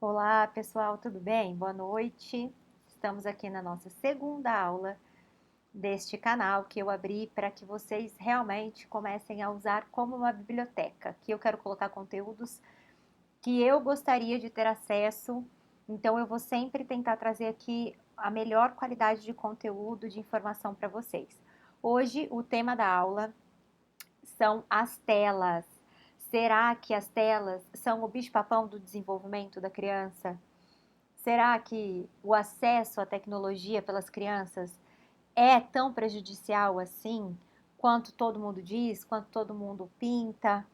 Olá, pessoal, tudo bem? Boa noite. Estamos aqui na nossa segunda aula deste canal que eu abri para que vocês realmente comecem a usar como uma biblioteca. Aqui eu quero colocar conteúdos que eu gostaria de ter acesso, então eu vou sempre tentar trazer aqui a melhor qualidade de conteúdo, de informação para vocês. Hoje o tema da aula são as telas. Será que as telas são o bicho-papão do desenvolvimento da criança? Será que o acesso à tecnologia pelas crianças é tão prejudicial assim quanto todo mundo diz, quanto todo mundo pinta?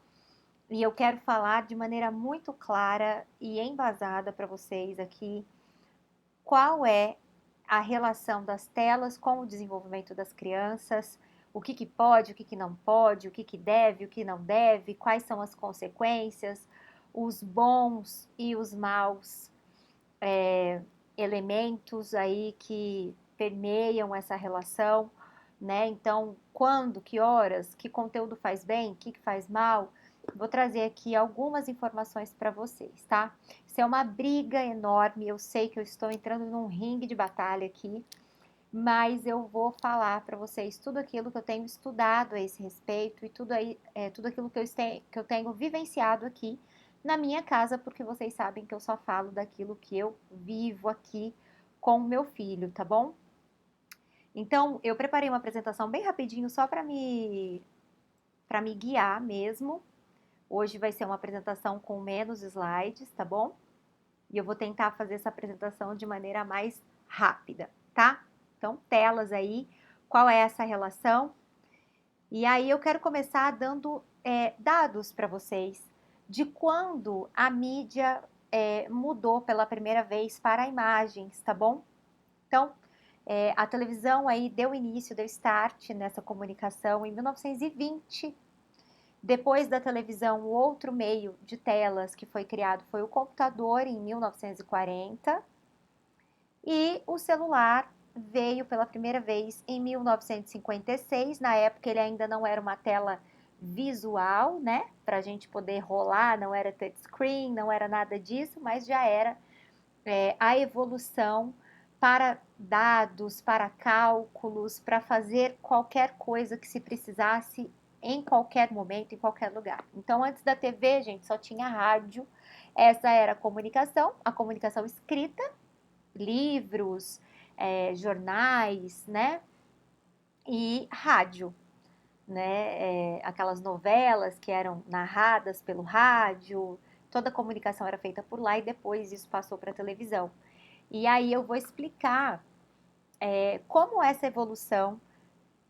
E eu quero falar de maneira muito clara e embasada para vocês aqui qual é a relação das telas com o desenvolvimento das crianças, o que que pode, o que que não pode, o que que deve, o que não deve, quais são as consequências, os bons e os maus elementos aí que permeiam essa relação, né? Então, quando, que horas, que conteúdo faz bem, o que faz mal, vou trazer aqui algumas informações para vocês, tá? Isso é uma briga enorme, eu sei que eu estou entrando num ringue de batalha aqui, mas eu vou falar para vocês tudo aquilo que eu tenho estudado a esse respeito e tudo aquilo que eu tenho vivenciado aqui na minha casa, porque vocês sabem que eu só falo daquilo que eu vivo aqui com o meu filho, tá bom? Então, eu preparei uma apresentação bem rapidinho só para me guiar mesmo. Hoje vai ser uma apresentação com menos slides, tá bom? E eu vou tentar fazer essa apresentação de maneira mais rápida, tá? Então, telas aí, qual é essa relação? E aí eu quero começar dando dados para vocês de quando a mídia mudou pela primeira vez para imagens, tá bom? Então, a televisão aí deu início, deu start nessa comunicação em 1920. Depois da televisão, o outro meio de telas que foi criado foi o computador em 1940 e o celular veio pela primeira vez em 1956. Na época ele ainda não era uma tela visual, né? Para a gente poder rolar, não era touchscreen, não era nada disso, mas já era a evolução para dados, para cálculos, para fazer qualquer coisa que se precisasse em qualquer momento, em qualquer lugar. Então, antes da TV, gente, só tinha rádio. Essa era a comunicação escrita, livros, jornais, né? E rádio, né? Aquelas novelas que eram narradas pelo rádio, toda a comunicação era feita por lá e depois isso passou para a televisão. E aí eu vou explicar como essa evolução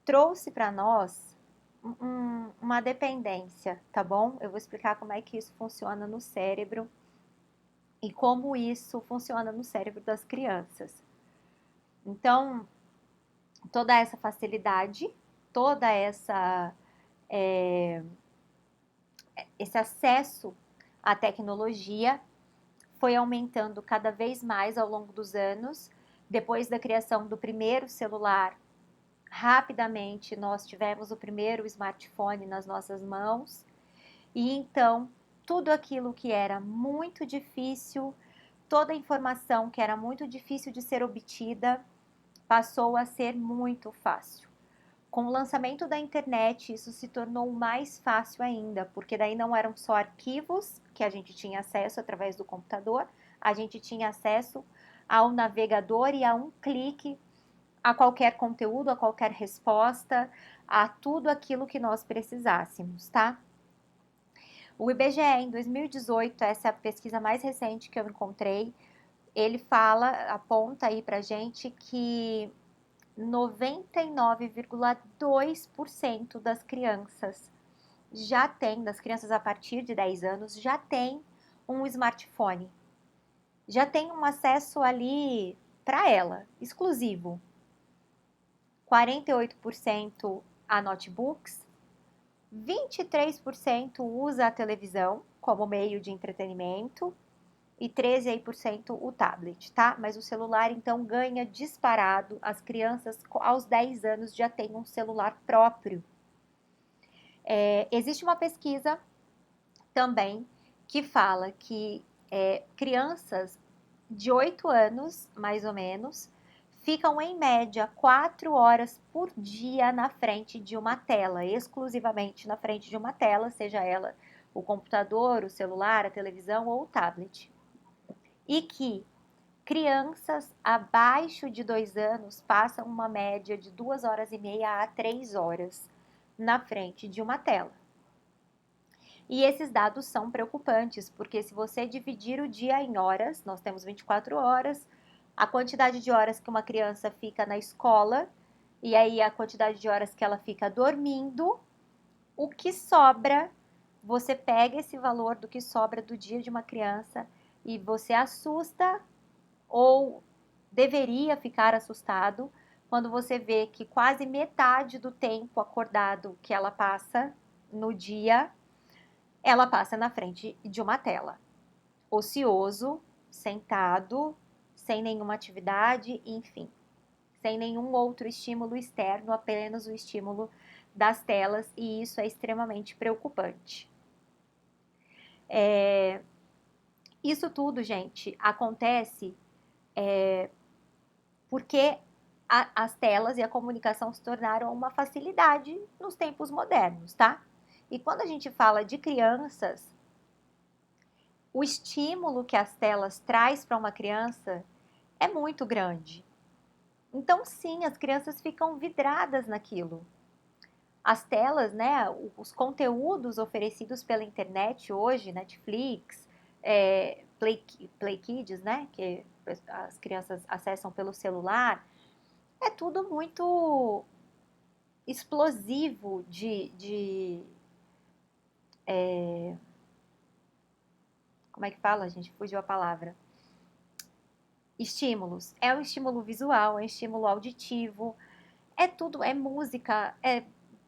trouxe para nós uma dependência, tá bom? Eu vou explicar como é que isso funciona no cérebro e como isso funciona no cérebro das crianças. Então, toda essa facilidade, toda esse acesso à tecnologia foi aumentando cada vez mais ao longo dos anos. Depois da criação do primeiro celular, rapidamente nós tivemos o primeiro smartphone nas nossas mãos. E então, tudo aquilo que era muito difícil, toda a informação que era muito difícil de ser obtida, passou a ser muito fácil. Com o lançamento da internet, isso se tornou mais fácil ainda, porque daí não eram só arquivos que a gente tinha acesso através do computador, a gente tinha acesso ao navegador e a um clique a qualquer conteúdo, a qualquer resposta, a tudo aquilo que nós precisássemos, tá? O IBGE, em 2018, essa é a pesquisa mais recente que eu encontrei, ele aponta aí pra gente que 99,2% das crianças das crianças a partir de 10 anos, já tem um smartphone. Já tem um acesso ali para ela, exclusivo. 48% a notebooks, 23% usa a televisão como meio de entretenimento e 13% o tablet, tá? Mas o celular então ganha disparado. As crianças aos 10 anos já têm um celular próprio. Existe uma pesquisa também que fala que crianças de 8 anos, mais ou menos, ficam em média 4 horas por dia na frente de uma tela, exclusivamente na frente de uma tela, seja ela o computador, o celular, a televisão ou o tablet. E que crianças abaixo de 2 anos passam uma média de 2 horas e meia a 3 horas na frente de uma tela. E esses dados são preocupantes, porque se você dividir o dia em horas, nós temos 24 horas, a quantidade de horas que uma criança fica na escola, e aí a quantidade de horas que ela fica dormindo, o que sobra, você pega esse valor do que sobra do dia de uma criança e você assusta ou deveria ficar assustado quando você vê que quase metade do tempo acordado que ela passa no dia, ela passa na frente de uma tela. Ocioso, sentado, sem nenhuma atividade, enfim, sem nenhum outro estímulo externo, apenas o estímulo das telas, e isso é extremamente preocupante. Isso tudo, gente, acontece porque as telas e a comunicação se tornaram uma facilidade nos tempos modernos, tá? E quando a gente fala de crianças, o estímulo que as telas traz para uma criança é muito grande. Então, sim, as crianças ficam vidradas naquilo. As telas, né, os conteúdos oferecidos pela internet hoje, Netflix, Play Kids, né, que as crianças acessam pelo celular, é tudo muito explosivo como é que fala, gente? Fugiu a palavra. Estímulos. É um estímulo visual, é um estímulo auditivo, é tudo, é música, é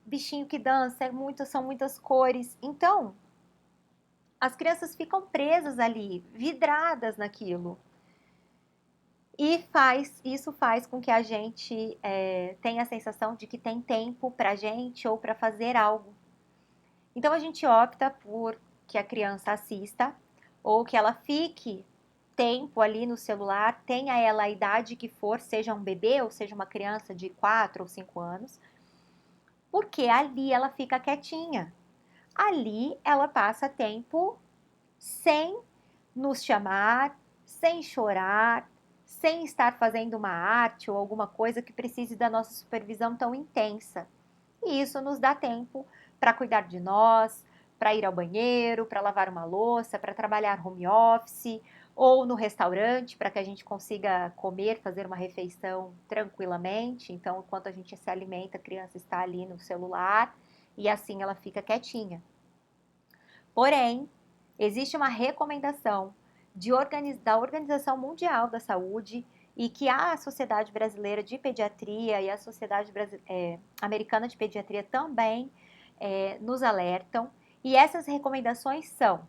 bichinho que dança, são muitas cores. Então, as crianças ficam presas ali, vidradas naquilo. E isso faz com que a gente tenha a sensação de que tem tempo para gente ou para fazer algo. Então a gente opta por que a criança assista ou que ela fique tempo ali no celular, tenha ela a idade que for, seja um bebê ou seja uma criança de 4 ou 5 anos, porque ali ela fica quietinha. Ali ela passa tempo sem nos chamar, sem chorar, sem estar fazendo uma arte ou alguma coisa que precise da nossa supervisão tão intensa. E isso nos dá tempo para cuidar de nós, para ir ao banheiro, para lavar uma louça, para trabalhar home office ou no restaurante, para que a gente consiga comer, fazer uma refeição tranquilamente. Então, enquanto a gente se alimenta, a criança está ali no celular e assim ela fica quietinha. Porém, existe uma recomendação da Organização Mundial da Saúde e que a Sociedade Brasileira de Pediatria e a Sociedade Americana de Pediatria também nos alertam. E essas recomendações são: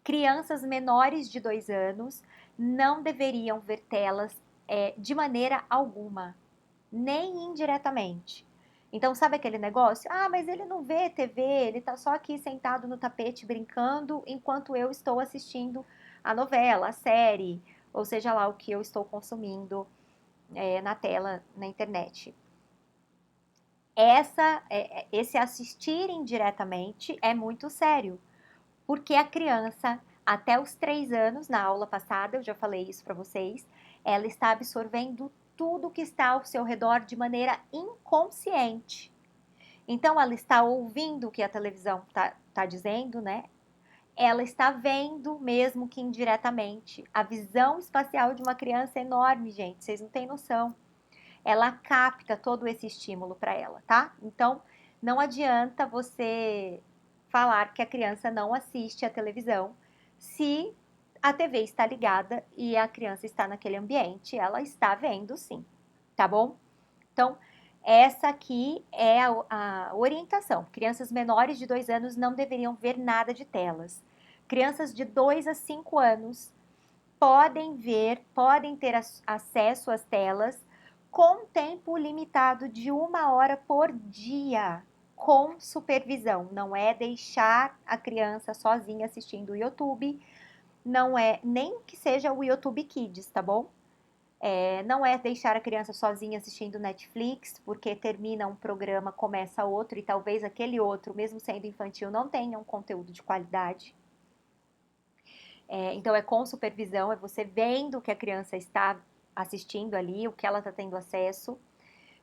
crianças menores de 2 anos não deveriam ver telas de maneira alguma, nem indiretamente. Então, sabe aquele negócio? Ah, mas ele não vê TV, ele tá só aqui sentado no tapete brincando enquanto eu estou assistindo a novela, a série, ou seja lá o que eu estou consumindo na tela, na internet. Esse assistir indiretamente é muito sério, porque a criança, até os 3 anos, na aula passada, eu já falei isso para vocês, ela está absorvendo tudo que está ao seu redor de maneira inconsciente. Então, ela está ouvindo o que a televisão tá dizendo, né? Ela está vendo, mesmo que indiretamente. A visão espacial de uma criança é enorme, gente, vocês não têm noção. Ela capta todo esse estímulo para ela, tá? Então, não adianta você falar que a criança não assiste à televisão se a TV está ligada e a criança está naquele ambiente, ela está vendo sim, tá bom? Então, essa aqui é a orientação. Crianças menores de 2 anos não deveriam ver nada de telas. Crianças de 2 a 5 anos podem ter acesso às telas com tempo limitado de 1 hora por dia, com supervisão. Não é deixar a criança sozinha assistindo o YouTube, não é nem que seja o YouTube Kids, tá bom? Não é deixar a criança sozinha assistindo Netflix, porque termina um programa, começa outro, e talvez aquele outro, mesmo sendo infantil, não tenha um conteúdo de qualidade. Então, é com supervisão, é você vendo o que a criança está assistindo ali, o que ela está tendo acesso.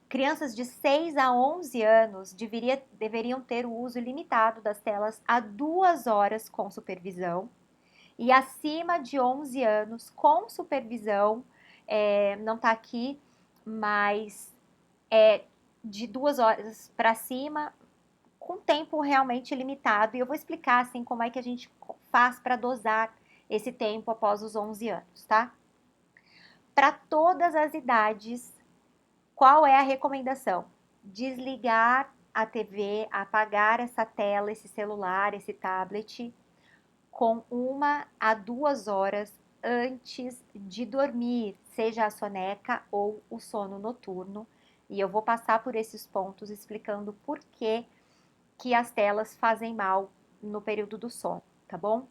Crianças de 6 a 11 anos deveriam ter o uso limitado das telas a 2 horas com supervisão. E acima de 11 anos, com supervisão, não está aqui, mas de 2 horas para cima, com tempo realmente limitado. E eu vou explicar assim como é que a gente faz para dosar esse tempo após os 11 anos, tá? Para todas as idades, qual é a recomendação? Desligar a TV, apagar essa tela, esse celular, esse tablet, com 1 a 2 horas antes de dormir, seja a soneca ou o sono noturno. E eu vou passar por esses pontos explicando por que as telas fazem mal no período do sono, tá bom?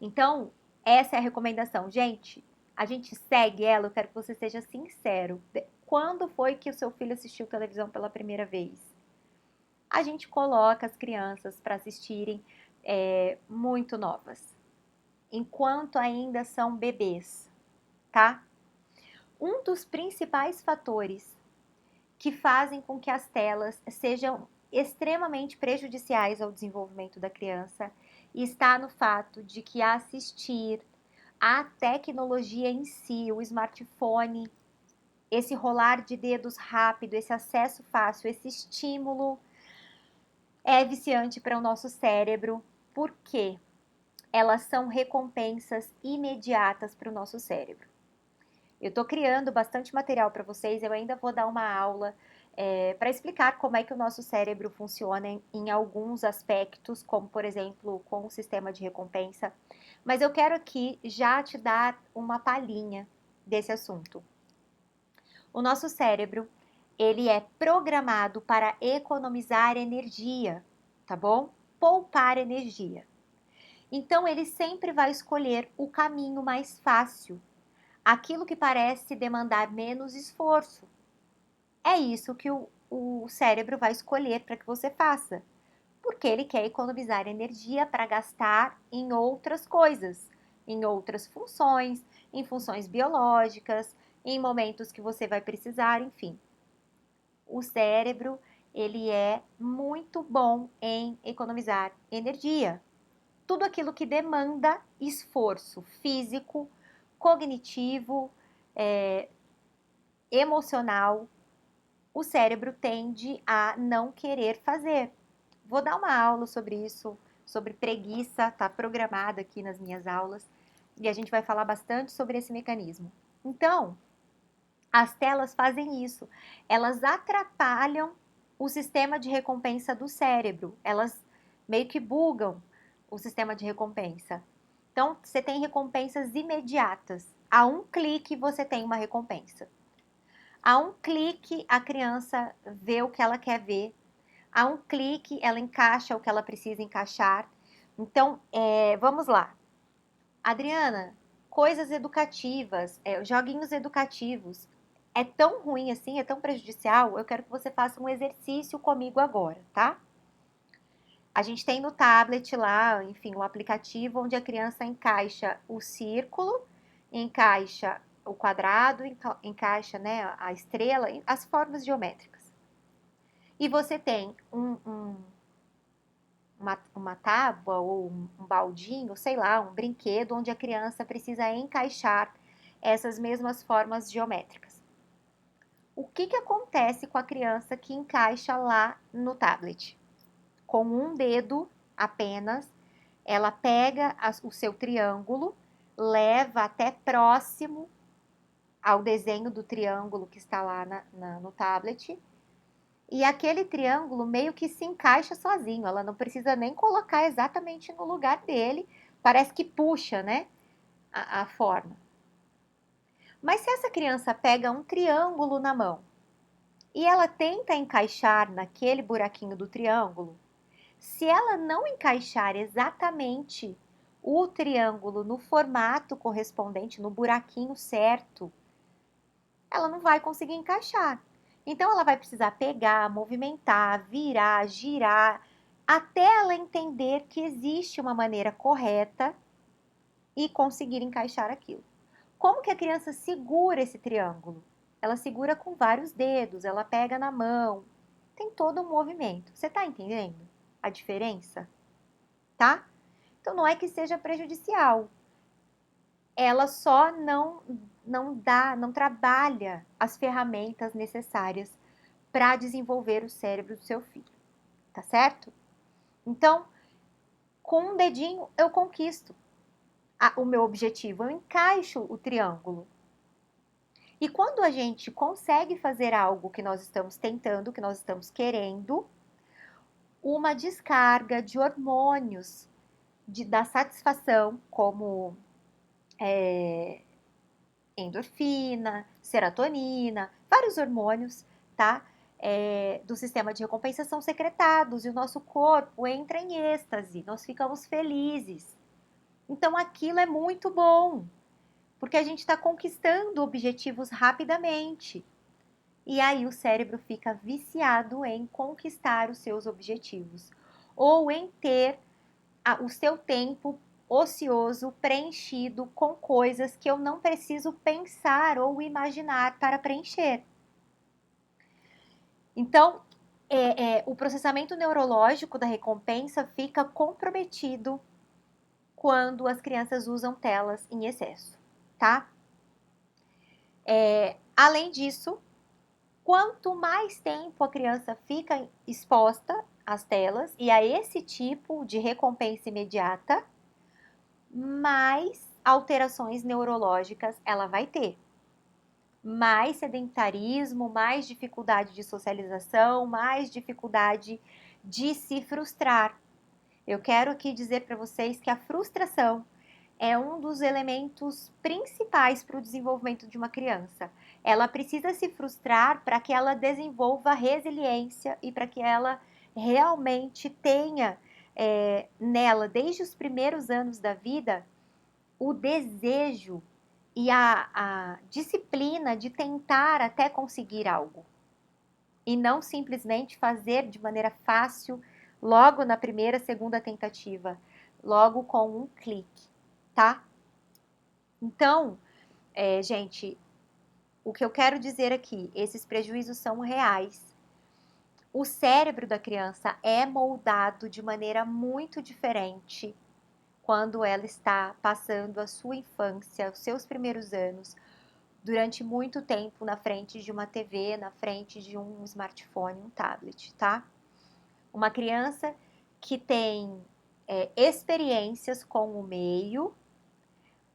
Então, essa é a recomendação. Gente, a gente segue ela, eu quero que você seja sincero. Quando foi que o seu filho assistiu televisão pela primeira vez? A gente coloca as crianças para assistirem muito novas, enquanto ainda são bebês, tá? Um dos principais fatores que fazem com que as telas sejam extremamente prejudiciais ao desenvolvimento da criança está no fato de que assistir a tecnologia em si, o smartphone, esse rolar de dedos rápido, esse acesso fácil, esse estímulo é viciante para o nosso cérebro. Por quê? Elas são recompensas imediatas para o nosso cérebro. Eu estou criando bastante material para vocês, eu ainda vou dar uma aula para explicar como é que o nosso cérebro funciona em alguns aspectos, como por exemplo com o sistema de recompensa, mas eu quero aqui já te dar uma palhinha desse assunto. O nosso cérebro, ele é programado para economizar energia, tá bom? Poupar energia. Então ele sempre vai escolher o caminho mais fácil, aquilo que parece demandar menos esforço. É isso que o cérebro vai escolher para que você faça, porque ele quer economizar energia para gastar em outras coisas, em outras funções, em funções biológicas, em momentos que você vai precisar, enfim. O cérebro, ele é muito bom em economizar energia. Tudo aquilo que demanda esforço físico, cognitivo, emocional, o cérebro tende a não querer fazer. Vou dar uma aula sobre isso, sobre preguiça, tá programada aqui nas minhas aulas, e a gente vai falar bastante sobre esse mecanismo. Então, as telas fazem isso, elas atrapalham o sistema de recompensa do cérebro, elas meio que bugam o sistema de recompensa. Então, você tem recompensas imediatas. A um clique você tem uma recompensa. A um clique a criança vê o que ela quer ver. A um clique ela encaixa o que ela precisa encaixar. Então, vamos lá. Adriana, coisas educativas, joguinhos educativos. É tão ruim assim, é tão prejudicial? Eu quero que você faça um exercício comigo agora, tá? A gente tem no tablet lá, enfim, o aplicativo onde a criança encaixa o círculo, encaixa o quadrado, encaixa, né, a estrela, as formas geométricas. E você tem uma tábua ou um baldinho, sei lá, um brinquedo onde a criança precisa encaixar essas mesmas formas geométricas. O que acontece com a criança que encaixa lá no tablet? Com um dedo apenas, ela pega o seu triângulo, leva até próximo ao desenho do triângulo que está lá no tablet, e aquele triângulo meio que se encaixa sozinho, ela não precisa nem colocar exatamente no lugar dele, parece que puxa, né, a forma. Mas se essa criança pega um triângulo na mão e ela tenta encaixar naquele buraquinho do triângulo, se ela não encaixar exatamente o triângulo no formato correspondente, no buraquinho certo, ela não vai conseguir encaixar. Então, ela vai precisar pegar, movimentar, virar, girar, até ela entender que existe uma maneira correta e conseguir encaixar aquilo. Como que a criança segura esse triângulo? Ela segura com vários dedos, ela pega na mão, tem todo um movimento. Você está entendendo a diferença? Tá? Então não é que seja prejudicial. Ela só não trabalha as ferramentas necessárias para desenvolver o cérebro do seu filho. Tá certo? Então, com um dedinho eu conquisto o meu objetivo, eu encaixo o triângulo. E quando a gente consegue fazer algo que nós estamos tentando, que nós estamos querendo, uma descarga de hormônios da satisfação, como endorfina, serotonina, vários hormônios, tá? Do sistema de recompensa são secretados e o nosso corpo entra em êxtase, nós ficamos felizes. Então aquilo é muito bom, porque a gente está conquistando objetivos rapidamente. E aí o cérebro fica viciado em conquistar os seus objetivos ou em ter o seu tempo ocioso preenchido com coisas que eu não preciso pensar ou imaginar para preencher. Então, o processamento neurológico da recompensa fica comprometido quando as crianças usam telas em excesso, tá? Além disso, quanto mais tempo a criança fica exposta às telas e a esse tipo de recompensa imediata, mais alterações neurológicas ela vai ter. Mais sedentarismo, mais dificuldade de socialização, mais dificuldade de se frustrar. Eu quero aqui dizer para vocês que a frustração é um dos elementos principais para o desenvolvimento de uma criança. Ela precisa se frustrar para que ela desenvolva resiliência e para que ela realmente tenha nela, desde os primeiros anos da vida, o desejo e a disciplina de tentar até conseguir algo. E não simplesmente fazer de maneira fácil, logo na primeira, segunda tentativa, logo com um clique, tá? Então, gente, o que eu quero dizer aqui, esses prejuízos são reais. O cérebro da criança é moldado de maneira muito diferente quando ela está passando a sua infância, os seus primeiros anos, durante muito tempo na frente de uma TV, na frente de um smartphone, um tablet, tá? Uma criança que tem experiências com o meio,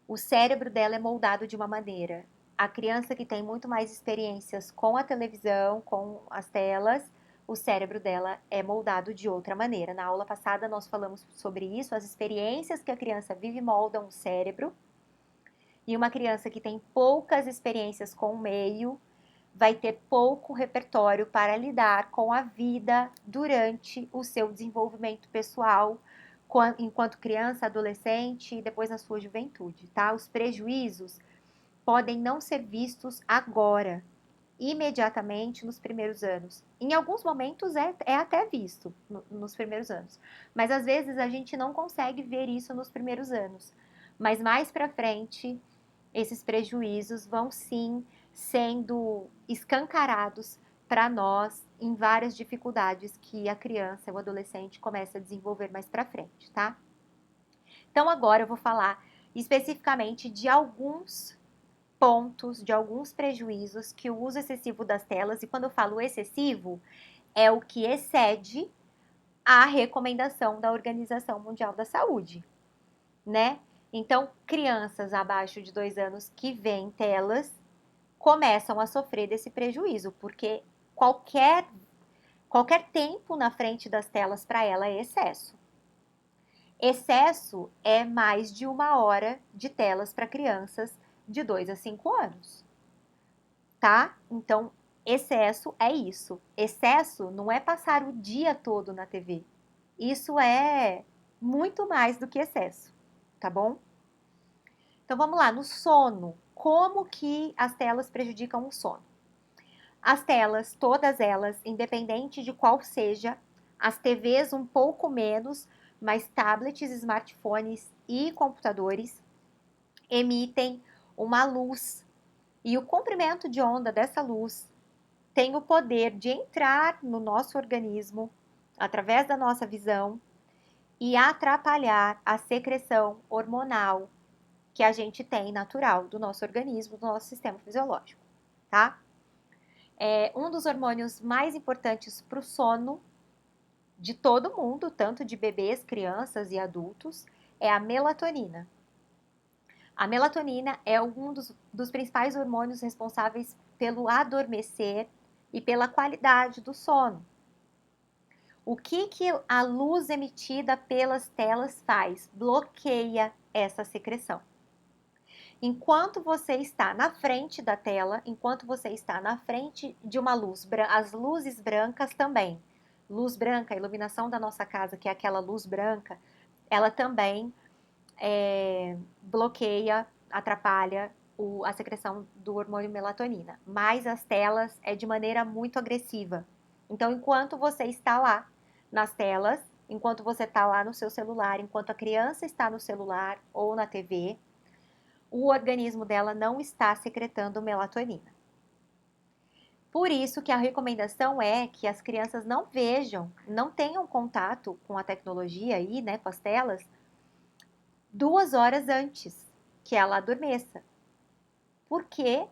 o cérebro dela é moldado de uma maneira. A criança que tem muito mais experiências com a televisão, com as telas, o cérebro dela é moldado de outra maneira. Na aula passada nós falamos sobre isso, as experiências que a criança vive moldam o cérebro. E uma criança que tem poucas experiências com o meio vai ter pouco repertório para lidar com a vida durante o seu desenvolvimento pessoal, enquanto criança, adolescente e depois na sua juventude, tá? Os prejuízos podem não ser vistos agora, imediatamente nos primeiros anos. Em alguns momentos é até visto nos primeiros anos, mas às vezes a gente não consegue ver isso nos primeiros anos. Mas mais para frente, esses prejuízos vão sim sendo escancarados para nós em várias dificuldades que a criança ou adolescente começa a desenvolver mais para frente, tá? Então agora eu vou falar especificamente de alguns pontos, de alguns prejuízos que o uso excessivo das telas, e quando eu falo excessivo, é o que excede a recomendação da Organização Mundial da Saúde, né? Então, crianças abaixo de 2 anos que veem telas começam a sofrer desse prejuízo, porque qualquer tempo na frente das telas para ela é excesso. Excesso é mais de 1 hora de telas para crianças de 2 a 5 anos, tá? Então, excesso é isso. Excesso não é passar o dia todo na TV. Isso é muito mais do que excesso, tá bom? Então vamos lá, no sono, como que as telas prejudicam o sono? As telas, todas elas, independente de qual seja, as TVs um pouco menos, mas tablets, smartphones e computadores emitem uma luz. E o comprimento de onda dessa luz tem o poder de entrar no nosso organismo através da nossa visão e atrapalhar a secreção hormonal que a gente tem natural do nosso organismo, do nosso sistema fisiológico, tá? Um dos hormônios mais importantes para o sono de todo mundo, tanto de bebês, crianças e adultos, é a melatonina. A melatonina é um dos principais hormônios responsáveis pelo adormecer e pela qualidade do sono. O que a luz emitida pelas telas faz? Bloqueia essa secreção. Enquanto você está na frente da tela, enquanto você está na frente de uma luz, as luzes brancas também. Luz branca, a iluminação da nossa casa, que é aquela luz branca, ela também bloqueia, atrapalha a secreção do hormônio melatonina. Mas as telas é de maneira muito agressiva. Então, enquanto você está lá nas telas, enquanto você está lá no seu celular, enquanto a criança está no celular ou na TV, o organismo dela não está secretando melatonina. Por isso que a recomendação é que as crianças não vejam, não tenham contato com a tecnologia aí, né, com as telas, 2 horas antes que ela adormeça. Porque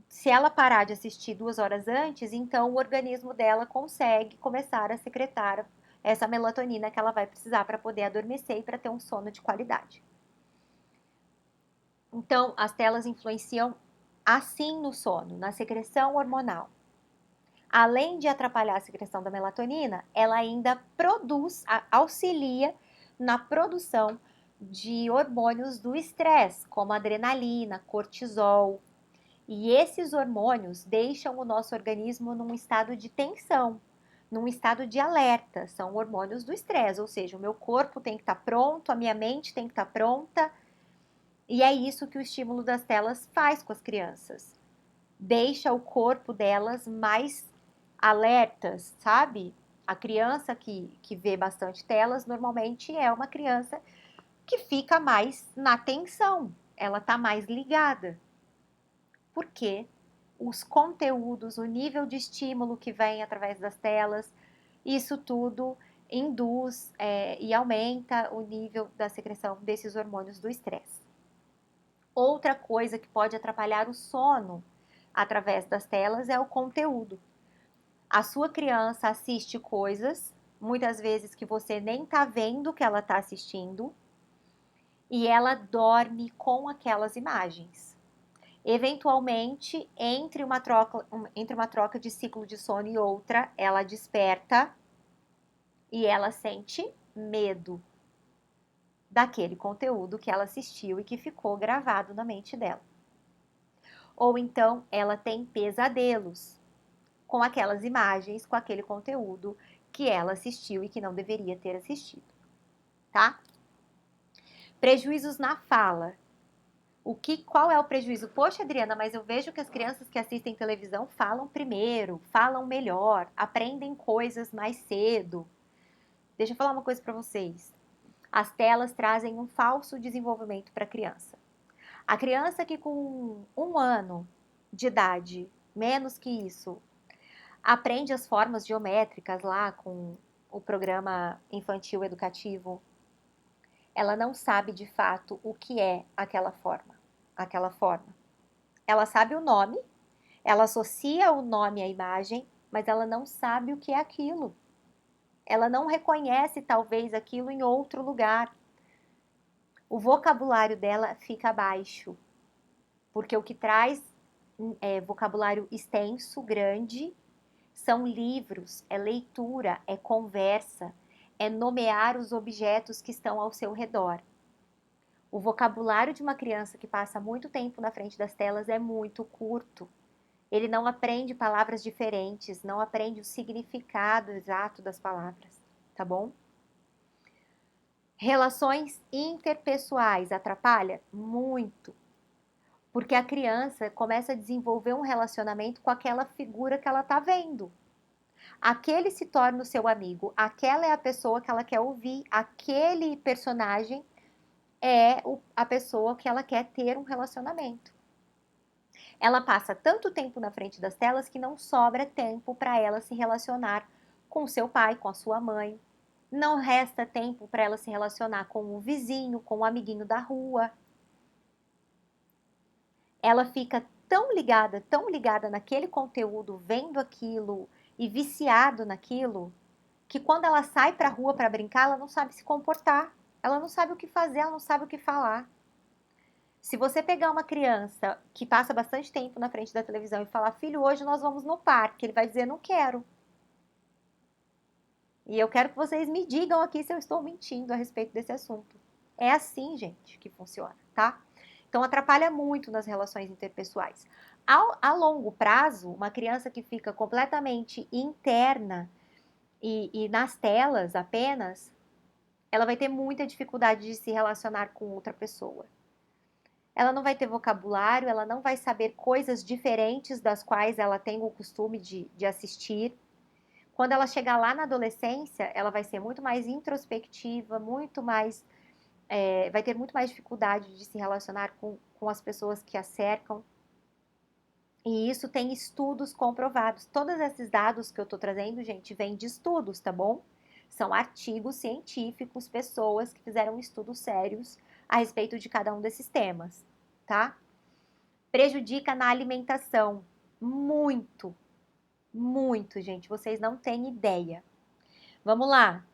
se ela parar de assistir 2 horas antes, então o organismo dela consegue começar a secretar essa melatonina que ela vai precisar para poder adormecer e para ter um sono de qualidade. Então, as telas influenciam assim no sono, na secreção hormonal. Além de atrapalhar a secreção da melatonina, ela ainda auxilia na produção de hormônios do estresse, como adrenalina, cortisol. E esses hormônios deixam o nosso organismo num estado de tensão, num estado de alerta. São hormônios do estresse, ou seja, o meu corpo tem que estar pronto, a minha mente tem que estar pronta. E é isso que o estímulo das telas faz com as crianças. Deixa o corpo delas mais alertas, sabe? A criança que vê bastante telas normalmente é uma criança que fica mais na tensão, ela tá mais ligada. Porque os conteúdos, o nível de estímulo que vem através das telas, isso tudo induz e aumenta o nível da secreção desses hormônios do estresse. Outra coisa que pode atrapalhar o sono através das telas é o conteúdo. A sua criança assiste coisas, muitas vezes que você nem está vendo que ela está assistindo, e ela dorme com aquelas imagens. Eventualmente, entre uma troca de ciclo de sono e outra, ela desperta e ela sente medo daquele conteúdo que ela assistiu e que ficou gravado na mente dela. Ou então ela tem pesadelos com aquelas imagens, com aquele conteúdo que ela assistiu e que não deveria ter assistido, tá? Prejuízos na fala. Qual é o prejuízo? Poxa, Adriana, mas eu vejo que as crianças que assistem televisão falam primeiro, falam melhor, aprendem coisas mais cedo. Deixa eu falar uma coisa para vocês. As telas trazem um falso desenvolvimento para a criança. A criança que com 1 ano de idade, menos que isso, aprende as formas geométricas lá com o programa infantil educativo, ela não sabe de fato o que é aquela forma. Ela sabe o nome, ela associa o nome à imagem, mas ela não sabe o que é aquilo. Ela não reconhece talvez aquilo em outro lugar. O vocabulário dela fica baixo, porque o que traz vocabulário extenso, grande, são livros, é leitura, é conversa, é nomear os objetos que estão ao seu redor. O vocabulário de uma criança que passa muito tempo na frente das telas é muito curto. Ele não aprende palavras diferentes, não aprende o significado exato das palavras, tá bom? Relações interpessoais atrapalha? Muito. Porque a criança começa a desenvolver um relacionamento com aquela figura que ela está vendo. Aquele se torna o seu amigo, aquela é a pessoa que ela quer ouvir, aquele personagem é a pessoa que ela quer ter um relacionamento. Ela passa tanto tempo na frente das telas que não sobra tempo para ela se relacionar com seu pai, com a sua mãe. Não resta tempo para ela se relacionar com o vizinho, com o amiguinho da rua. Ela fica tão ligada naquele conteúdo, vendo aquilo e viciado naquilo, que quando ela sai para a rua para brincar, ela não sabe se comportar. Ela não sabe o que fazer, ela não sabe o que falar. Se você pegar uma criança que passa bastante tempo na frente da televisão e falar, filho, hoje nós vamos no parque, ele vai dizer, não quero. E eu quero que vocês me digam aqui se eu estou mentindo a respeito desse assunto. É assim, gente, que funciona, tá? Então, atrapalha muito nas relações interpessoais. A longo prazo, uma criança que fica completamente interna e nas telas apenas, ela vai ter muita dificuldade de se relacionar com outra pessoa. Ela não vai ter vocabulário, ela não vai saber coisas diferentes das quais ela tem o costume de assistir. Quando ela chegar lá na adolescência, ela vai ser muito mais introspectiva, muito mais, vai ter muito mais dificuldade de se relacionar com as pessoas que a cercam. E isso tem estudos comprovados. Todos esses dados que eu estou trazendo, gente, vêm de estudos, tá bom? São artigos científicos, pessoas que fizeram estudos sérios a respeito de cada um desses temas, tá? Prejudica na alimentação. Muito, muito, gente. Vocês não têm ideia. Vamos lá.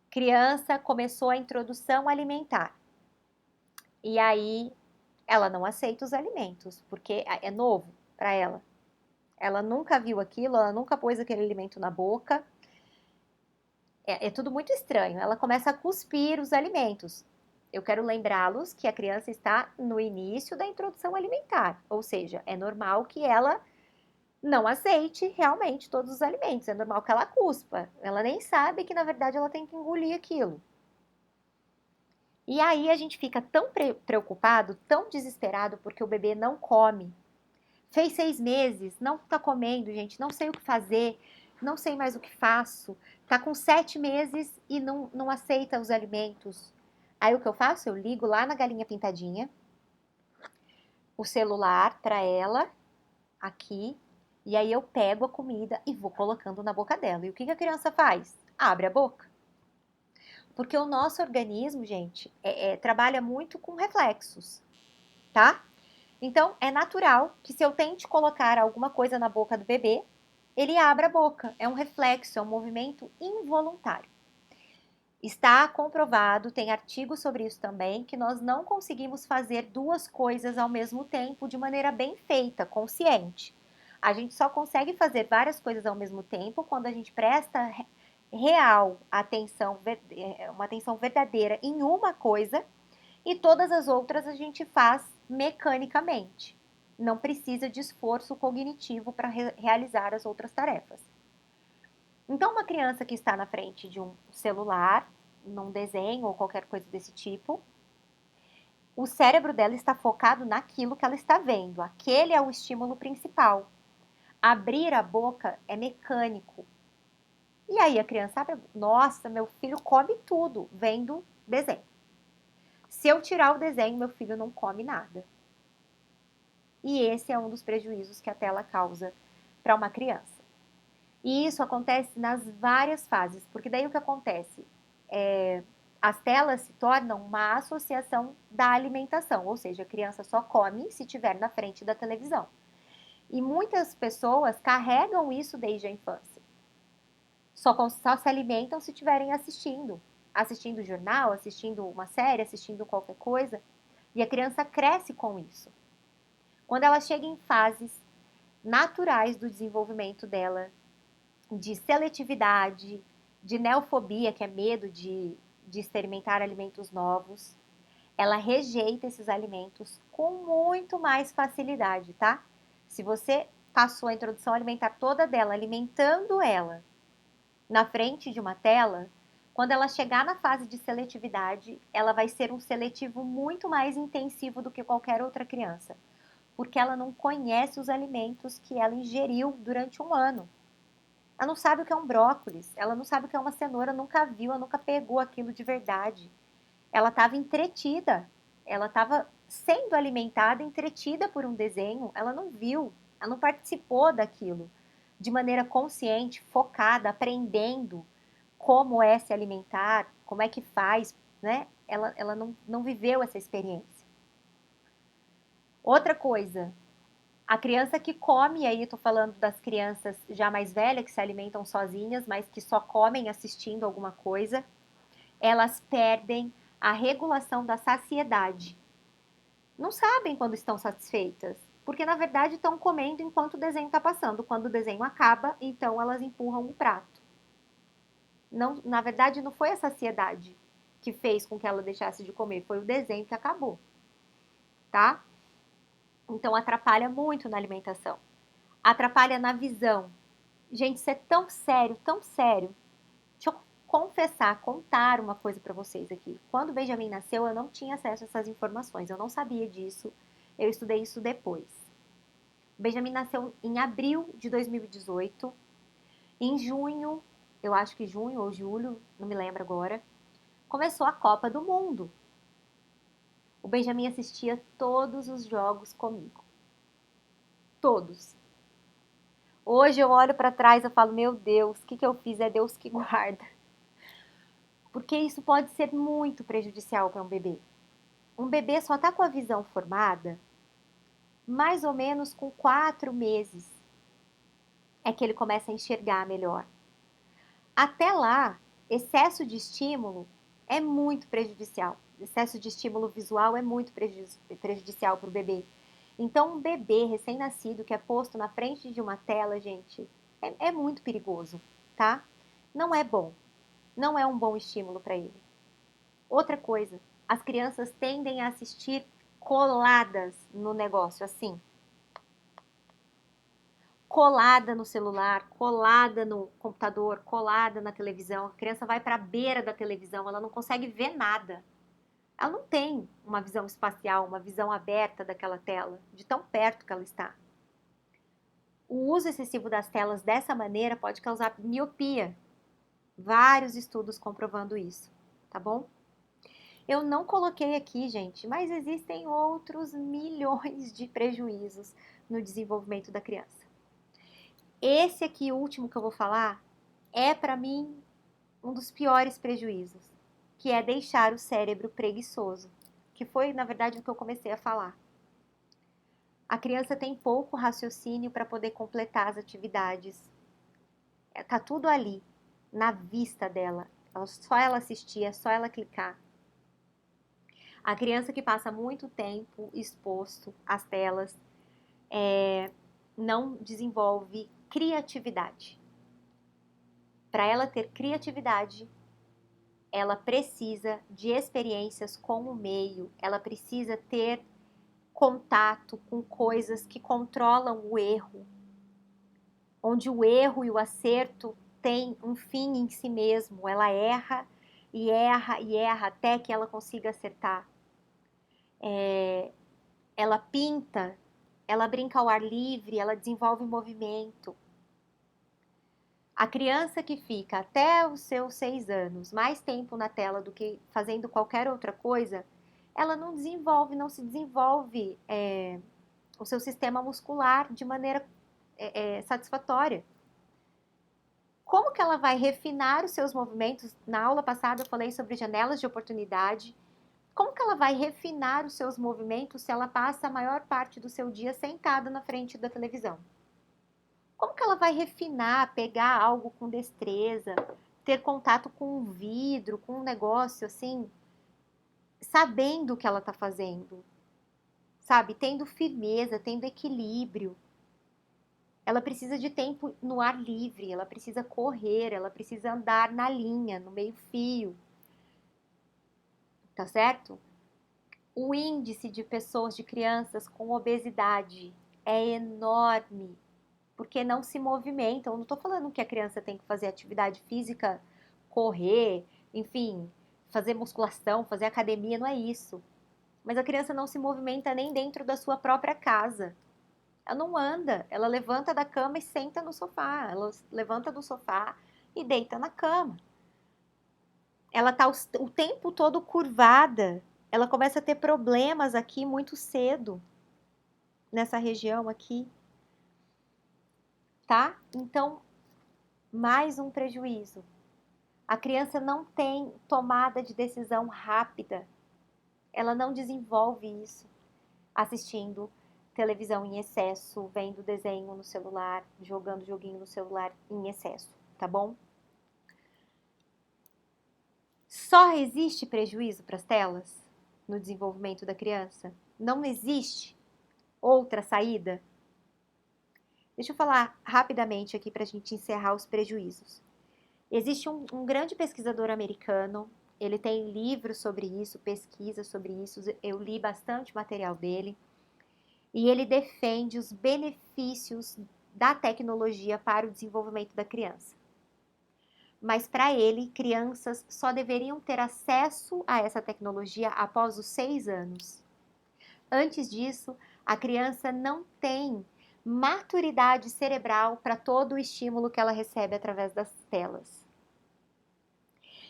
Criança começou a introdução alimentar. E aí ela não aceita os alimentos, porque é novo para ela. Ela nunca viu aquilo, ela nunca pôs aquele alimento na boca. É tudo muito estranho. Ela começa a cuspir os alimentos. Eu quero lembrá-los que a criança está no início da introdução alimentar, ou seja, é normal que ela não aceite realmente todos os alimentos, é normal que ela cuspa. Ela nem sabe que na verdade ela tem que engolir aquilo. E aí a gente fica tão preocupado, tão desesperado porque o bebê não come. Fez 6 meses, não tá comendo, gente, não sei o que fazer, não sei mais o que faço. Tá com 7 meses e não aceita os alimentos. Aí o que eu faço? Eu ligo lá na galinha pintadinha, o celular para ela, aqui, e aí eu pego a comida e vou colocando na boca dela. E o que a criança faz? Abre a boca. Porque o nosso organismo, gente, trabalha muito com reflexos, tá? Então, é natural que se eu tente colocar alguma coisa na boca do bebê, ele abra a boca. É um reflexo, é um movimento involuntário. Está comprovado, tem artigos sobre isso também, que nós não conseguimos fazer duas coisas ao mesmo tempo de maneira bem feita, consciente. A gente só consegue fazer várias coisas ao mesmo tempo quando a gente presta real atenção, uma atenção verdadeira em uma coisa e todas as outras a gente faz mecanicamente. Não precisa de esforço cognitivo para realizar as outras tarefas. Então, uma criança que está na frente de um celular, num desenho ou qualquer coisa desse tipo, o cérebro dela está focado naquilo que ela está vendo. Aquele é o estímulo principal. Abrir a boca é mecânico. E aí a criança abre, nossa, meu filho come tudo vendo desenho. Se eu tirar o desenho, meu filho não come nada. E esse é um dos prejuízos que a tela causa para uma criança. E isso acontece nas várias fases, porque daí o que acontece? As telas se tornam uma associação da alimentação, ou seja, a criança só come se estiver na frente da televisão. E muitas pessoas carregam isso desde a infância. Só se alimentam se estiverem assistindo jornal, assistindo uma série, assistindo qualquer coisa, e a criança cresce com isso. Quando ela chega em fases naturais do desenvolvimento dela, de seletividade, de neofobia, que é medo de experimentar alimentos novos, ela rejeita esses alimentos com muito mais facilidade, tá? Se você passou a introdução alimentar toda dela, alimentando ela na frente de uma tela, Quando ela chegar na fase de seletividade, ela vai ser um seletivo muito mais intensivo do que qualquer outra criança, porque ela não conhece os alimentos que ela ingeriu durante um ano. Ela não sabe o que é um brócolis, ela não sabe o que é uma cenoura, nunca viu, ela nunca pegou aquilo de verdade. Ela estava entretida, ela estava sendo alimentada, entretida por um desenho, ela não viu, ela não participou daquilo de maneira consciente, focada, aprendendo como é se alimentar, como é que faz, né? Ela não viveu essa experiência. Outra coisa, a criança que come, e aí eu tô falando das crianças já mais velhas, que se alimentam sozinhas, mas que só comem assistindo alguma coisa, elas perdem a regulação da saciedade. Não sabem quando estão satisfeitas, porque na verdade estão comendo enquanto o desenho está passando. Quando o desenho acaba, então elas empurram o prato. Não, na verdade, não foi a saciedade que fez com que ela deixasse de comer, foi o desenho que acabou, tá? Então atrapalha muito na alimentação. Atrapalha na visão. Gente, isso é tão sério, tão sério. Deixa eu confessar, contar uma coisa para vocês aqui. Quando o Benjamin nasceu, eu não tinha acesso a essas informações, eu não sabia disso. Eu estudei isso depois. O Benjamin nasceu em abril de 2018. Em junho, eu acho que junho ou julho, não me lembro agora, começou a Copa do Mundo. O Benjamin assistia todos os jogos comigo. Todos. Hoje eu olho para trás e falo, meu Deus, o que eu fiz é Deus que guarda. Porque isso pode ser muito prejudicial para um bebê. Um bebê só está com a visão formada mais ou menos com 4 meses. É que ele começa a enxergar melhor. Até lá, excesso de estímulo é muito prejudicial. Excesso de estímulo visual é muito prejudicial para o bebê. Então, um bebê recém-nascido que é posto na frente de uma tela, gente, é muito perigoso, tá? Não é bom. Não é um bom estímulo para ele. Outra coisa, as crianças tendem a assistir coladas no negócio, assim. Colada no celular, colada no computador, colada na televisão. A criança vai para a beira da televisão, ela não consegue ver nada. Ela não tem uma visão espacial, uma visão aberta daquela tela, de tão perto que ela está. O uso excessivo das telas dessa maneira pode causar miopia. Vários estudos comprovando isso, tá bom? Eu não coloquei aqui, gente, mas existem outros milhões de prejuízos no desenvolvimento da criança. Esse aqui, o último que eu vou falar, é para mim um dos piores prejuízos, que é deixar o cérebro preguiçoso, que foi, na verdade, o que eu comecei a falar. A criança tem pouco raciocínio para poder completar as atividades. Tá tudo ali, na vista dela. Só ela assistir, é só ela clicar. A criança que passa muito tempo exposto às telas não desenvolve criatividade. Para ela ter criatividade, ela precisa de experiências com o meio, ela precisa ter contato com coisas que controlam o erro, onde o erro e o acerto têm um fim em si mesmo. Ela erra e erra e erra até que ela consiga acertar. Ela pinta, ela brinca ao ar livre, ela desenvolve movimento. A criança que fica até os seus 6 anos mais tempo na tela do que fazendo qualquer outra coisa, ela não se desenvolve o seu sistema muscular de maneira satisfatória. Como que ela vai refinar os seus movimentos? Na aula passada eu falei sobre janelas de oportunidade. Como que ela vai refinar os seus movimentos se ela passa a maior parte do seu dia sentada na frente da televisão? Como que ela vai refinar, pegar algo com destreza, ter contato com um vidro, com um negócio assim, sabendo o que ela está fazendo, sabe? Tendo firmeza, tendo equilíbrio. Ela precisa de tempo no ar livre, ela precisa correr, ela precisa andar na linha, no meio-fio, tá certo? O índice de pessoas, de crianças com obesidade é enorme, porque não se movimentam. Eu não estou falando que a criança tem que fazer atividade física, correr enfim, fazer musculação, fazer academia, não é isso. Mas a criança não se movimenta nem dentro da sua própria casa. Ela não anda, ela levanta da cama e senta no sofá. Ela levanta do sofá e deita na cama. Ela está o tempo todo curvada. Ela começa a ter problemas aqui muito cedo, nessa região aqui, tá? Então, mais um prejuízo. A criança não tem tomada de decisão rápida. Ela não desenvolve isso assistindo televisão em excesso, vendo desenho no celular, jogando joguinho no celular em excesso, tá bom? Só existe prejuízo para as telas no desenvolvimento da criança? Não existe outra saída? Deixa eu falar rapidamente aqui para a gente encerrar os prejuízos. Existe um grande pesquisador americano, ele tem livros sobre isso, pesquisa sobre isso, eu li bastante material dele, e ele defende os benefícios da tecnologia para o desenvolvimento da criança. Mas para ele, crianças só deveriam ter acesso a essa tecnologia após os 6 anos. Antes disso, a criança não tem maturidade cerebral para todo o estímulo que ela recebe através das telas.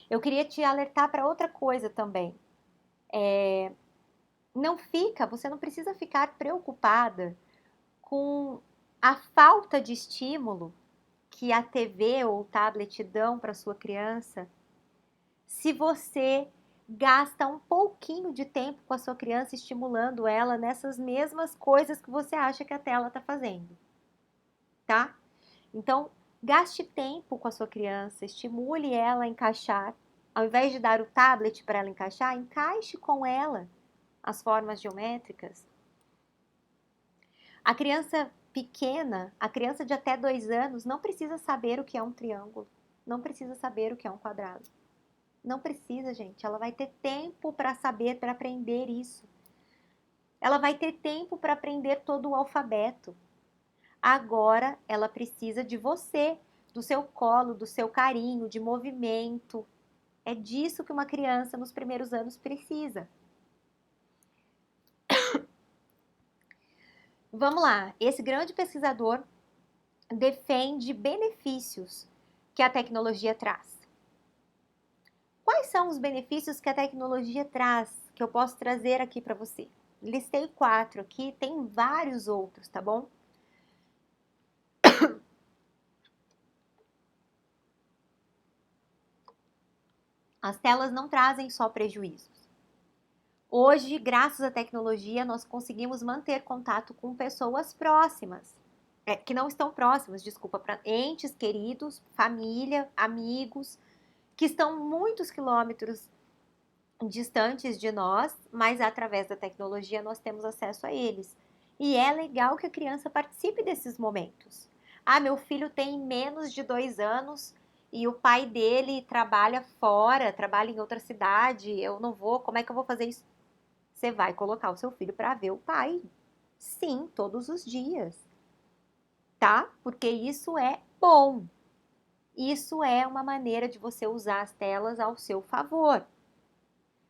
Eu queria te alertar para outra coisa também. Você não precisa ficar preocupada com a falta de estímulo que a TV ou o tablet dão para sua criança, se você gasta um pouquinho de tempo com a sua criança estimulando ela nessas mesmas coisas que você acha que a tela está fazendo, tá? Então, gaste tempo com a sua criança, estimule ela a encaixar. Ao invés de dar o tablet para ela encaixar, encaixe com ela as formas geométricas. A criança pequena, a criança de até 2 anos, não precisa saber o que é um triângulo, não precisa saber o que é um quadrado. Não precisa, gente. Ela vai ter tempo para saber, para aprender isso. Ela vai ter tempo para aprender todo o alfabeto. Agora, ela precisa de você, do seu colo, do seu carinho, de movimento. É disso que uma criança nos primeiros anos precisa. Vamos lá. Esse grande pesquisador defende benefícios que a tecnologia traz. Quais são os benefícios que a tecnologia traz, que eu posso trazer aqui para você? Listei 4 aqui, tem vários outros, tá bom? As telas não trazem só prejuízos. Hoje, graças à tecnologia, nós conseguimos manter contato com pessoas próximas, que não estão próximas, desculpa, para entes queridos, família, amigos, que estão muitos quilômetros distantes de nós, mas através da tecnologia nós temos acesso a eles. E é legal que a criança participe desses momentos. Ah, meu filho tem menos de 2 anos e o pai dele trabalha fora, trabalha em outra cidade, eu não vou, como é que eu vou fazer isso? Você vai colocar o seu filho para ver o pai. Sim, todos os dias. Tá? Porque isso é bom. Isso é uma maneira de você usar as telas ao seu favor.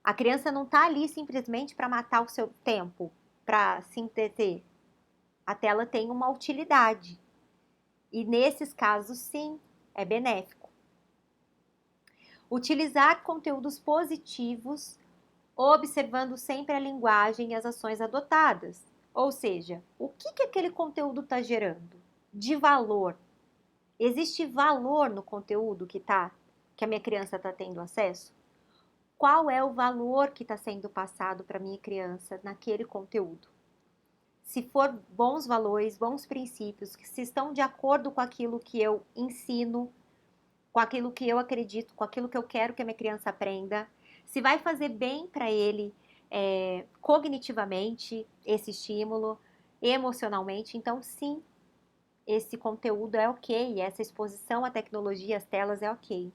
A criança não está ali simplesmente para matar o seu tempo, para se entreter. A tela tem uma utilidade. E nesses casos, sim, é benéfico. Utilizar conteúdos positivos, observando sempre a linguagem e as ações adotadas. Ou seja, o que aquele conteúdo está gerando de valor? Existe valor no conteúdo que a minha criança está tendo acesso? Qual é o valor que está sendo passado para a minha criança naquele conteúdo? Se for bons valores, bons princípios, que se estão de acordo com aquilo que eu ensino, com aquilo que eu acredito, com aquilo que eu quero que a minha criança aprenda, se vai fazer bem para ele cognitivamente esse estímulo, emocionalmente, então sim, esse conteúdo é ok, essa exposição à tecnologia, às telas é ok.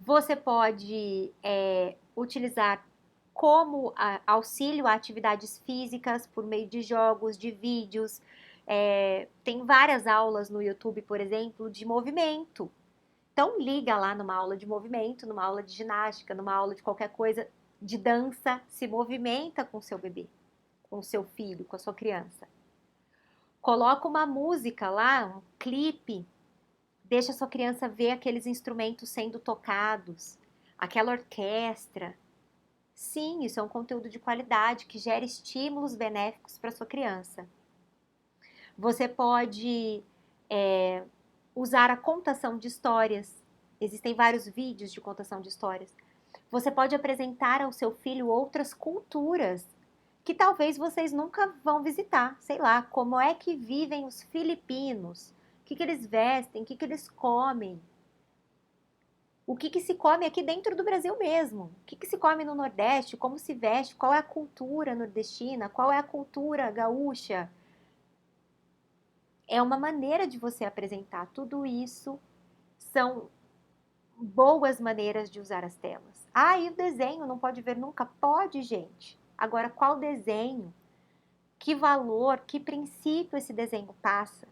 Você pode utilizar como auxílio a atividades físicas por meio de jogos, de vídeos. Tem várias aulas no YouTube, por exemplo, de movimento. Então liga lá numa aula de movimento, numa aula de ginástica, numa aula de qualquer coisa, de dança, se movimenta com o seu bebê, com o seu filho, com a sua criança. Coloca uma música lá, um clipe, deixa a sua criança ver aqueles instrumentos sendo tocados, aquela orquestra. Sim, isso é um conteúdo de qualidade que gera estímulos benéficos para sua criança. Você pode usar a contação de histórias. Existem vários vídeos de contação de histórias. Você pode apresentar ao seu filho outras culturas que talvez vocês nunca vão visitar. Sei lá, como é que vivem os filipinos, o que eles vestem, o que eles comem. O que se come aqui dentro do Brasil mesmo? O que se come no Nordeste? Como se veste? Qual é a cultura nordestina? Qual é a cultura gaúcha? É uma maneira de você apresentar tudo isso. São boas maneiras de usar as telas. Ah, e o desenho não pode ver nunca? Pode, gente. Agora, qual desenho? Que valor, que princípio esse desenho passa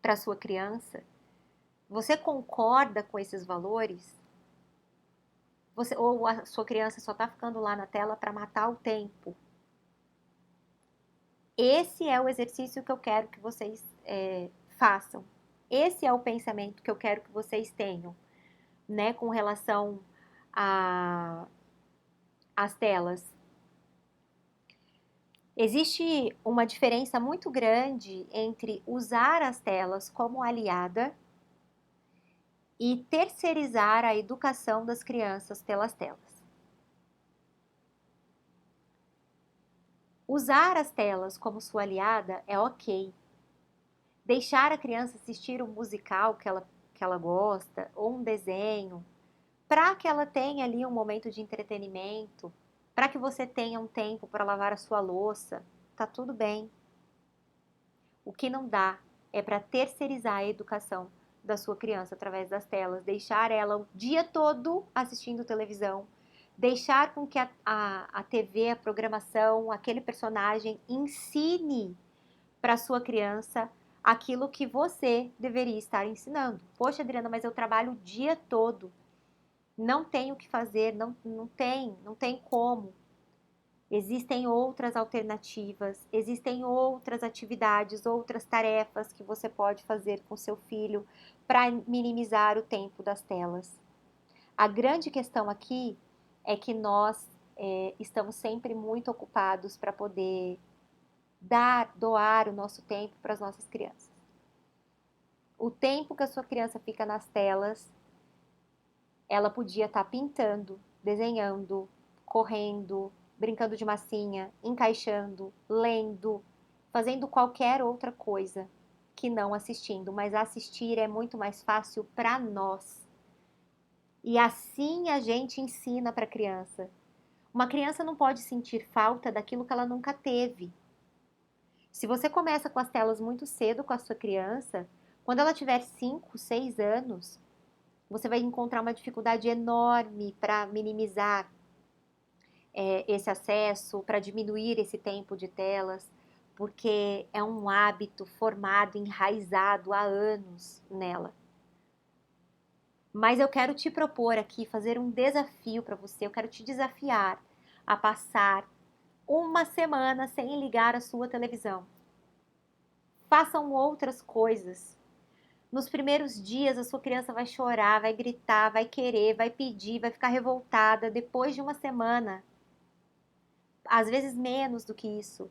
para a sua criança? Você concorda com esses valores? Ou a sua criança só está ficando lá na tela para matar o tempo? Esse é o exercício que eu quero que vocês façam. Esse é o pensamento que eu quero que vocês tenham, né, com relação às telas. Existe uma diferença muito grande entre usar as telas como aliada e terceirizar a educação das crianças pelas telas. Usar as telas como sua aliada é ok. Deixar a criança assistir um musical que ela gosta, ou um desenho, para que ela tenha ali um momento de entretenimento, para que você tenha um tempo para lavar a sua louça, tá tudo bem. O que não dá é para terceirizar a educação da sua criança através das telas, deixar ela o dia todo assistindo televisão, deixar com que a TV, a programação, aquele personagem ensine para a sua criança aquilo que você deveria estar ensinando. Poxa, Adriana, mas eu trabalho o dia todo, não tenho o que fazer, não tem como. Existem outras alternativas, existem outras atividades, outras tarefas que você pode fazer com seu filho para minimizar o tempo das telas. A grande questão aqui é que nós estamos sempre muito ocupados para poder doar o nosso tempo para as nossas crianças. O tempo que a sua criança fica nas telas, ela podia estar pintando, desenhando, correndo, brincando de massinha, encaixando, lendo, fazendo qualquer outra coisa que não assistindo, mas assistir é muito mais fácil para nós. E assim a gente ensina para a criança. Uma criança não pode sentir falta daquilo que ela nunca teve. Se você começa com as telas muito cedo com a sua criança, quando ela tiver 5, 6 anos, você vai encontrar uma dificuldade enorme para minimizar esse acesso, para diminuir esse tempo de telas, porque é um hábito formado, enraizado há anos nela. Mas eu quero te propor aqui, fazer um desafio para você, eu quero te desafiar a passar uma semana sem ligar a sua televisão. Façam outras coisas. Nos primeiros dias, a sua criança vai chorar, vai gritar, vai querer, vai pedir, vai ficar revoltada. Depois de uma semana, às vezes menos do que isso,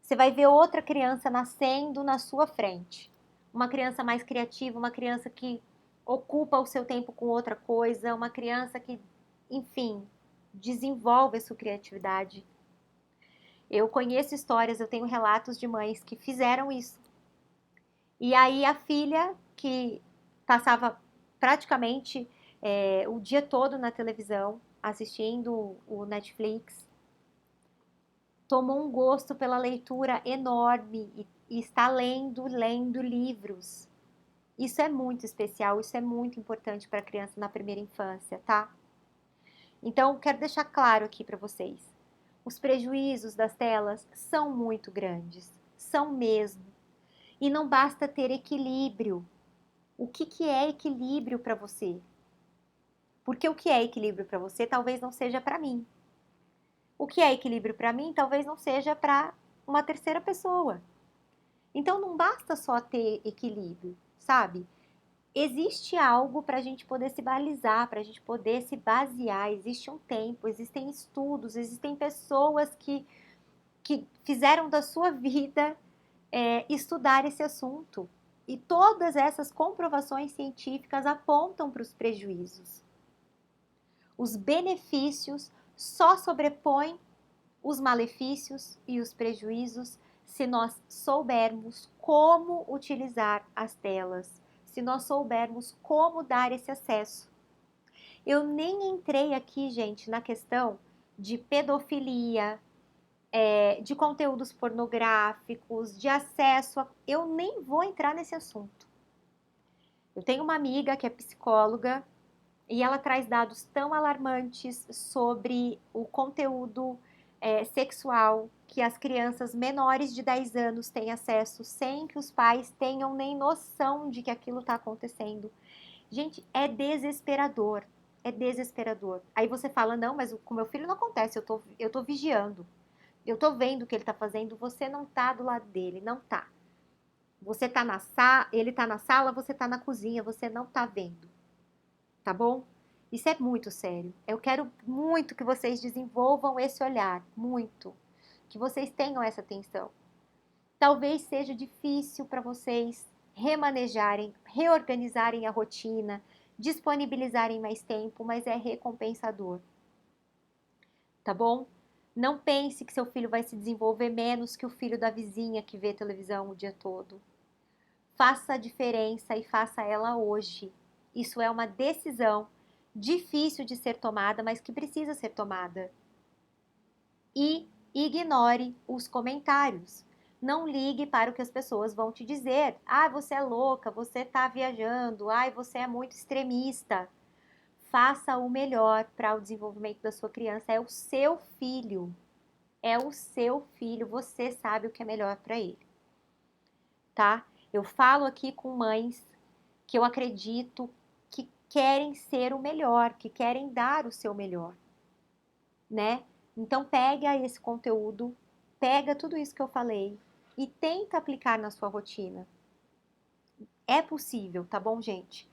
você vai ver outra criança nascendo na sua frente. Uma criança mais criativa, uma criança que ocupa o seu tempo com outra coisa, uma criança que, enfim, desenvolve a sua criatividade. Eu conheço histórias, eu tenho relatos de mães que fizeram isso. E aí a filha, que passava praticamente o dia todo na televisão, assistindo o Netflix, tomou um gosto pela leitura enorme e está lendo livros. Isso é muito especial, isso é muito importante para a criança na primeira infância, tá? Então, quero deixar claro aqui para vocês. Os prejuízos das telas são muito grandes, são mesmo. E não basta ter equilíbrio. o que é equilíbrio para você. Porque o que é equilíbrio para você talvez não seja para mim. O que é equilíbrio para mim talvez não seja para uma terceira pessoa. Então não basta só ter equilíbrio, sabe? Existe algo para a gente poder se balizar, para a gente poder se basear. Existe um tempo, existem estudos, existem pessoas que fizeram da sua vida estudar esse assunto. E todas essas comprovações científicas apontam para os prejuízos. Os benefícios só sobrepõem os malefícios e os prejuízos se nós soubermos como utilizar as telas, se nós soubermos como dar esse acesso. Eu nem entrei aqui, gente, na questão de pedofilia, de conteúdos pornográficos, de acesso. Eu nem vou entrar nesse assunto. Eu tenho uma amiga que é psicóloga e ela traz dados tão alarmantes sobre o conteúdo sexual que as crianças menores de 10 anos têm acesso sem que os pais tenham nem noção de que aquilo está acontecendo. Gente, é desesperador. É desesperador. Aí você fala, não, mas com meu filho não acontece, eu tô vigiando. Eu tô vendo o que ele tá fazendo, você não tá do lado dele, não tá. Você tá na sala, ele tá na sala, você tá na cozinha, você não tá vendo. Tá bom? Isso é muito sério. Eu quero muito que vocês desenvolvam esse olhar, muito. Que vocês tenham essa atenção. Talvez seja difícil para vocês remanejarem, reorganizarem a rotina, disponibilizarem mais tempo, mas é recompensador. Tá bom? Não pense que seu filho vai se desenvolver menos que o filho da vizinha que vê televisão o dia todo. Faça a diferença e faça ela hoje. Isso é uma decisão difícil de ser tomada, mas que precisa ser tomada. E ignore os comentários. Não ligue para o que as pessoas vão te dizer. Ah, você é louca, você está viajando, ai, você é muito extremista. Faça o melhor para o desenvolvimento da sua criança. É o seu filho. É o seu filho. Você sabe o que é melhor para ele. Tá? Eu falo aqui com mães que eu acredito que querem ser o melhor, que querem dar o seu melhor, né? Então pega esse conteúdo, pega tudo isso que eu falei e tenta aplicar na sua rotina. É possível, tá bom, gente?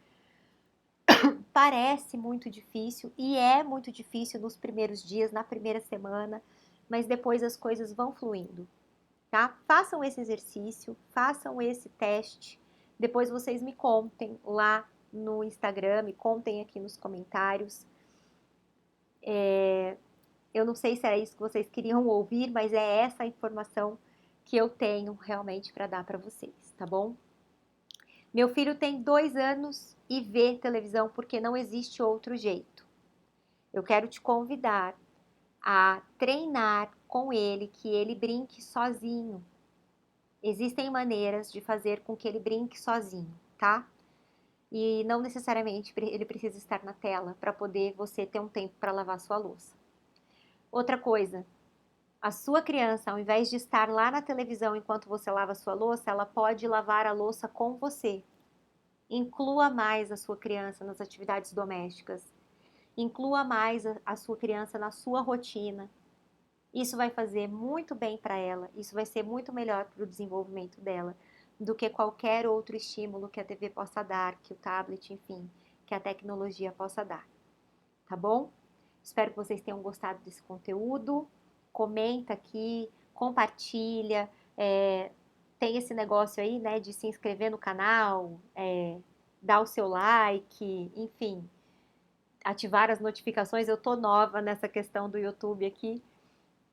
Parece muito difícil e é muito difícil nos primeiros dias, na primeira semana, mas depois as coisas vão fluindo, tá? Façam esse exercício, façam esse teste, depois vocês me contem lá no Instagram, me contem aqui nos comentários. Eu não sei se era isso que vocês queriam ouvir, mas é essa a informação que eu tenho realmente para dar para vocês, tá bom? Meu filho tem 2 anos e vê televisão porque não existe outro jeito. Eu quero te convidar a treinar com ele, que ele brinque sozinho. Existem maneiras de fazer com que ele brinque sozinho, tá? E não necessariamente ele precisa estar na tela para poder você ter um tempo para lavar sua louça. Outra coisa, a sua criança, ao invés de estar lá na televisão enquanto você lava sua louça, ela pode lavar a louça com você. Inclua mais a sua criança nas atividades domésticas. Inclua mais a sua criança na sua rotina. Isso vai fazer muito bem para ela, isso vai ser muito melhor para o desenvolvimento dela do que qualquer outro estímulo que a TV possa dar, que o tablet, enfim, que a tecnologia possa dar. Tá bom? Espero que vocês tenham gostado desse conteúdo. Comenta aqui, compartilha, tem esse negócio aí, né, de se inscrever no canal, dar o seu like, enfim, ativar as notificações. Eu tô nova nessa questão do YouTube aqui,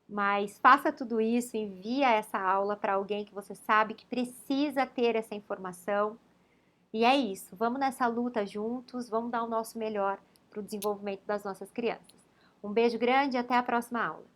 mas faça tudo isso, envia essa aula para alguém que você sabe que precisa ter essa informação. E é isso, vamos nessa luta juntos, vamos dar o nosso melhor para o desenvolvimento das nossas crianças. Um beijo grande e até a próxima aula.